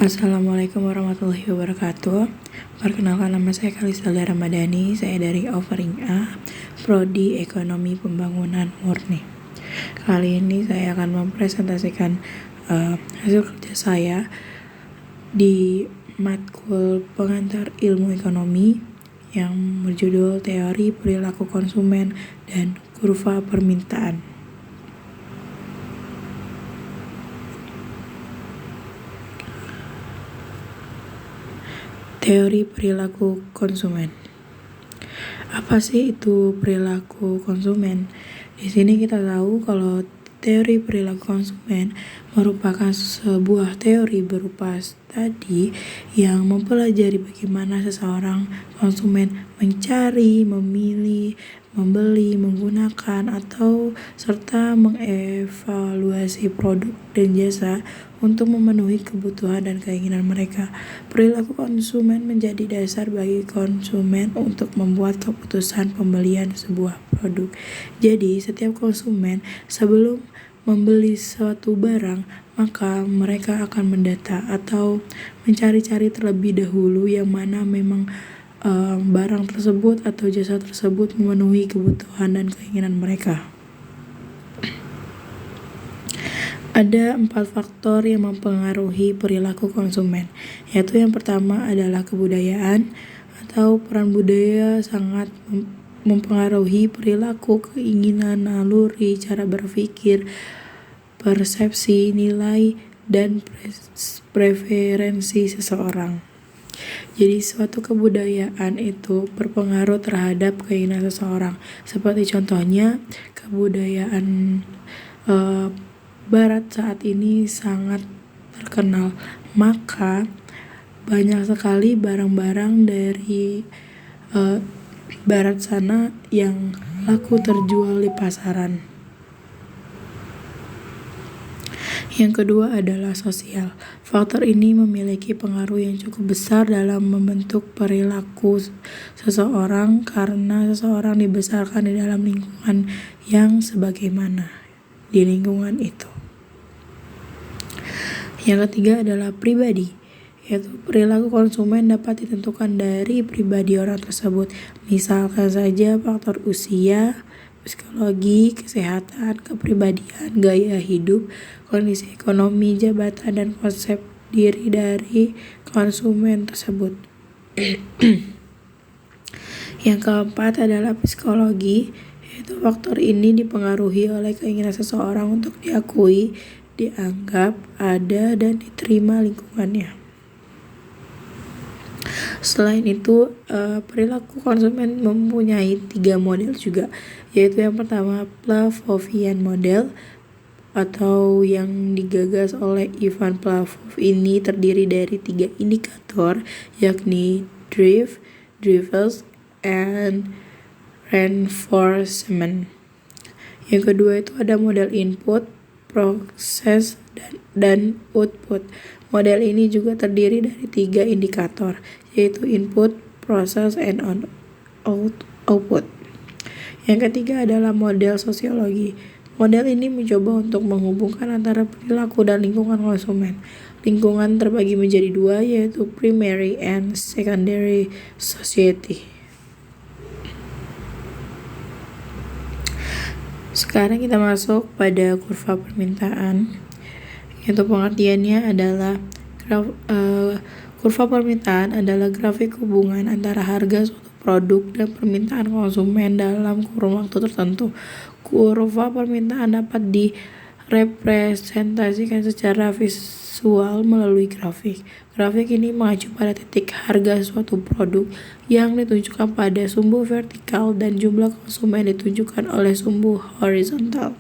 Assalamualaikum warahmatullahi wabarakatuh. Perkenalkan, nama saya Kalisda Ramadhani. Saya dari Offering A, Prodi Ekonomi Pembangunan Murni. Kali ini saya akan mempresentasikan hasil kerja saya di matkul pengantar ilmu ekonomi yang berjudul Teori Perilaku Konsumen dan Kurva Permintaan. Teori perilaku konsumen. Apa sih itu perilaku konsumen? Di sini kita tahu kalau teori perilaku konsumen merupakan sebuah teori berupa studi yang mempelajari bagaimana seseorang konsumen mencari, memilih, membeli, menggunakan, atau serta mengevaluasi produk dan jasa untuk memenuhi kebutuhan dan keinginan mereka. Perilaku konsumen menjadi dasar bagi konsumen untuk membuat keputusan pembelian sebuah produk. Jadi, setiap konsumen sebelum membeli suatu barang, maka mereka akan mendata atau mencari-cari terlebih dahulu yang mana memang barang tersebut atau jasa tersebut memenuhi kebutuhan dan keinginan mereka. Ada 4 faktor yang mempengaruhi perilaku konsumen, yaitu yang pertama adalah kebudayaan atau peran budaya sangat mempengaruhi perilaku, keinginan, naluri, cara berpikir, persepsi, nilai, dan preferensi seseorang. Jadi suatu kebudayaan itu berpengaruh terhadap keinginan seseorang. Seperti contohnya kebudayaan Barat saat ini sangat terkenal, maka banyak sekali barang-barang dari Barat sana yang laku terjual di pasaran. Yang kedua adalah sosial. Faktor ini memiliki pengaruh yang cukup besar dalam membentuk perilaku seseorang karena seseorang dibesarkan di dalam lingkungan yang sebagaimana di lingkungan itu. Yang ketiga adalah pribadi, yaitu perilaku konsumen dapat ditentukan dari pribadi orang tersebut. Misalkan saja faktor usia, psikologi, kesehatan, kepribadian, gaya hidup, kondisi ekonomi, jabatan, dan konsep diri dari konsumen tersebut. Yang keempat adalah psikologi, yaitu faktor ini dipengaruhi oleh keinginan seseorang untuk diakui, dianggap, ada, dan diterima lingkungannya. Selain itu, perilaku konsumen mempunyai 3 model juga, yaitu yang pertama Pavlovian model atau yang digagas oleh Ivan Pavlov. Ini terdiri dari 3 indikator, yakni drive, drivers, and reinforcement. Yang kedua itu ada model input, proses, dan output. Model ini juga terdiri dari 3 indikator, yaitu input, proses, and output. Yang ketiga adalah model sosiologi. Model ini mencoba untuk menghubungkan antara perilaku dan lingkungan konsumen. Lingkungan terbagi menjadi 2, yaitu primary and secondary society. Sekarang kita masuk pada kurva permintaan, yaitu pengertiannya adalah kurva permintaan adalah grafik hubungan antara harga suatu produk dan permintaan konsumen dalam kurun waktu tertentu. Kurva permintaan dapat direpresentasikan secara visual melalui grafik. Grafik ini mengacu pada titik harga suatu produk yang ditunjukkan pada sumbu vertikal dan jumlah konsumen ditunjukkan oleh sumbu horizontal.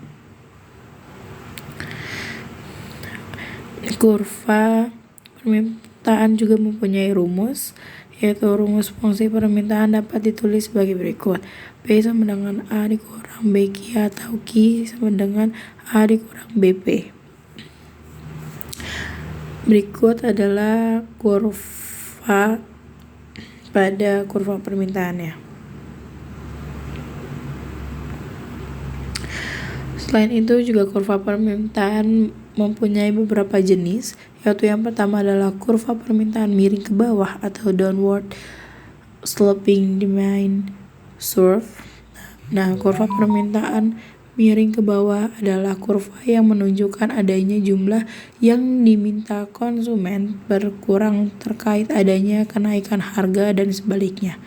Kurva permintaan juga mempunyai rumus, yaitu rumus fungsi permintaan dapat ditulis sebagai berikut. P sama dengan A dikurang BQ atau Q sama dengan A dikurang BP. Berikut adalah kurva pada kurva permintaannya. Selain itu juga kurva permintaan mempunyai beberapa jenis, yaitu yang pertama adalah kurva permintaan miring ke bawah atau downward sloping demand curve. Nah, kurva permintaan miring ke bawah adalah kurva yang menunjukkan adanya jumlah yang diminta konsumen berkurang terkait adanya kenaikan harga dan sebaliknya.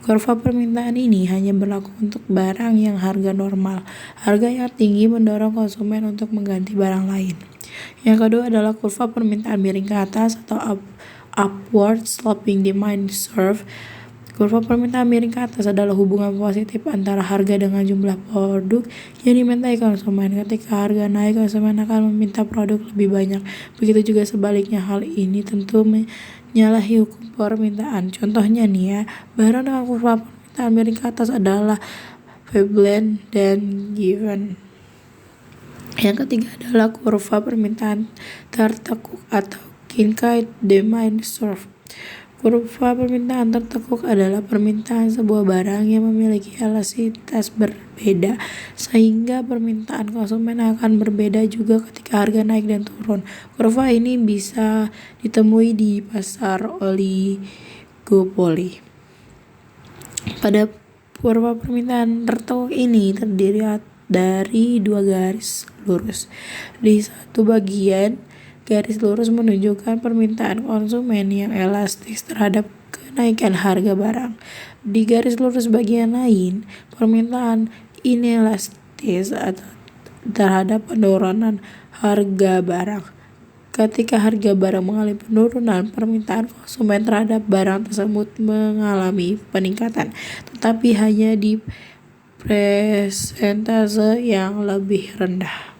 Kurva permintaan ini hanya berlaku untuk barang yang harga normal. Harga yang tinggi mendorong konsumen untuk mengganti barang lain. Yang kedua adalah kurva permintaan miring ke atas atau upward sloping demand curve. Kurva permintaan miring ke atas adalah hubungan positif antara harga dengan jumlah produk yang dimintai konsumen. Ketika harga naik, konsumen akan meminta produk lebih banyak. Begitu juga sebaliknya. Hal ini tentu menyalahi hukum permintaan. Contohnya nih ya, barang dengan kurva permintaan miring ke atas adalah Veblen dan Given. Yang ketiga adalah kurva permintaan tertekuk atau Kincaid demand curve. Kurva permintaan tertekuk adalah permintaan sebuah barang yang memiliki elastisitas berbeda, sehingga permintaan konsumen akan berbeda juga ketika harga naik dan turun. Kurva ini bisa ditemui di pasar oligopoli. Pada kurva permintaan tertekuk ini terdiri dari dua garis lurus. Di satu bagian, garis lurus menunjukkan permintaan konsumen yang elastis terhadap kenaikan harga barang. Di garis lurus bagian lain, permintaan inelastis atau terhadap penurunan harga barang. Ketika harga barang mengalami penurunan, permintaan konsumen terhadap barang tersebut mengalami peningkatan, tetapi hanya di persentase yang lebih rendah.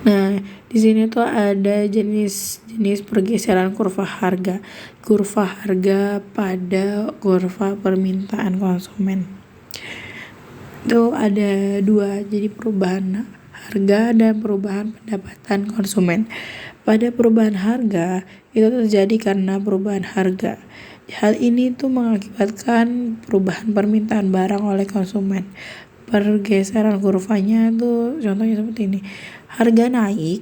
Nah, di sini tuh ada jenis-jenis pergeseran kurva harga. Kurva harga pada kurva permintaan konsumen. Itu ada dua, jadi perubahan harga dan perubahan pendapatan konsumen. Pada perubahan harga, itu terjadi karena perubahan harga. Hal ini tuh mengakibatkan perubahan permintaan barang oleh konsumen. Pergeseran kurvanya tuh contohnya seperti ini. Harga naik,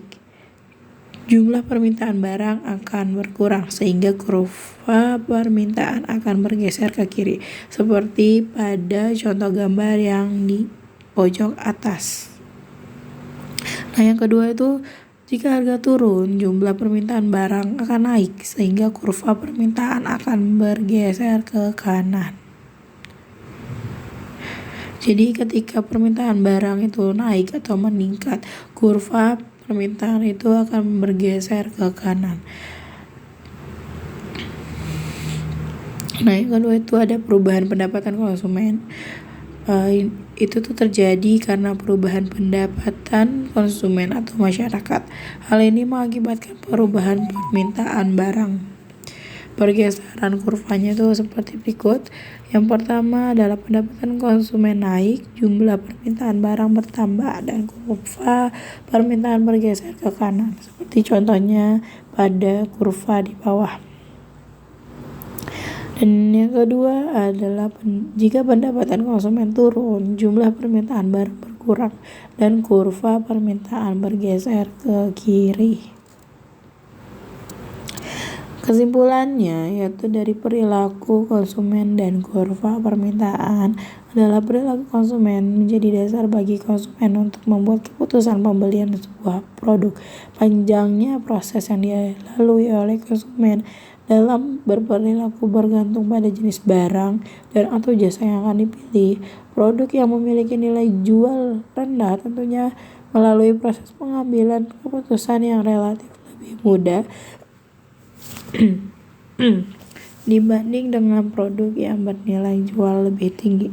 jumlah permintaan barang akan berkurang sehingga kurva permintaan akan bergeser ke kiri, seperti pada contoh gambar yang di pojok atas. Nah, yang kedua itu jika harga turun, jumlah permintaan barang akan naik sehingga kurva permintaan akan bergeser ke kanan. Jadi ketika permintaan barang itu naik atau meningkat, kurva permintaan itu akan bergeser ke kanan. Nah, yang kedua itu ada perubahan pendapatan konsumen. Itu tuh terjadi karena perubahan pendapatan konsumen atau masyarakat. Hal ini mengakibatkan perubahan permintaan barang. Pergeseran kurvanya itu seperti berikut. Yang pertama adalah pendapatan konsumen naik, jumlah permintaan barang bertambah, dan kurva permintaan bergeser ke kanan. Seperti contohnya pada kurva di bawah. Dan yang kedua adalah jika pendapatan konsumen turun, jumlah permintaan barang berkurang, dan kurva permintaan bergeser ke kiri. Kesimpulannya yaitu dari perilaku konsumen dan kurva permintaan adalah perilaku konsumen menjadi dasar bagi konsumen untuk membuat keputusan pembelian sebuah produk. Panjangnya proses yang dilalui oleh konsumen dalam berperilaku bergantung pada jenis barang dan atau jasa yang akan dipilih. Produk yang memiliki nilai jual rendah tentunya melalui proses pengambilan keputusan yang relatif lebih mudah dibanding dengan produk yang bernilai jual lebih tinggi,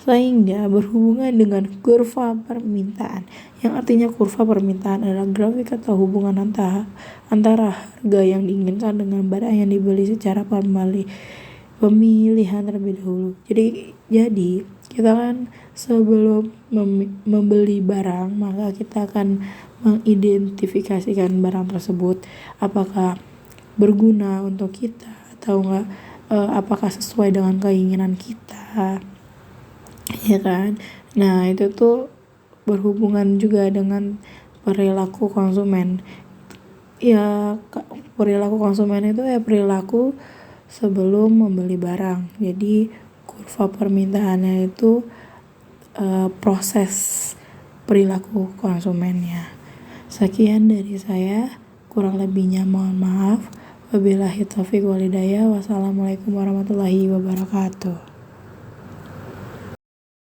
sehingga berhubungan dengan kurva permintaan, yang artinya kurva permintaan adalah grafik atau hubungan antara harga yang diinginkan dengan barang yang dibeli secara pemilihan terlebih dahulu. Jadi kita kan sebelum membeli barang, maka kita akan mengidentifikasikan barang tersebut apakah berguna untuk kita atau enggak, apakah sesuai dengan keinginan kita, ya kan. Nah, itu tuh berhubungan juga dengan perilaku konsumen. Ya, perilaku konsumen itu ya perilaku sebelum membeli barang. Jadi kurva permintaannya itu proses perilaku konsumennya. Sekian dari saya, kurang lebihnya mohon maaf. Wabillahi taufiq walhidayah. Wassalamualaikum warahmatullahi wabarakatuh.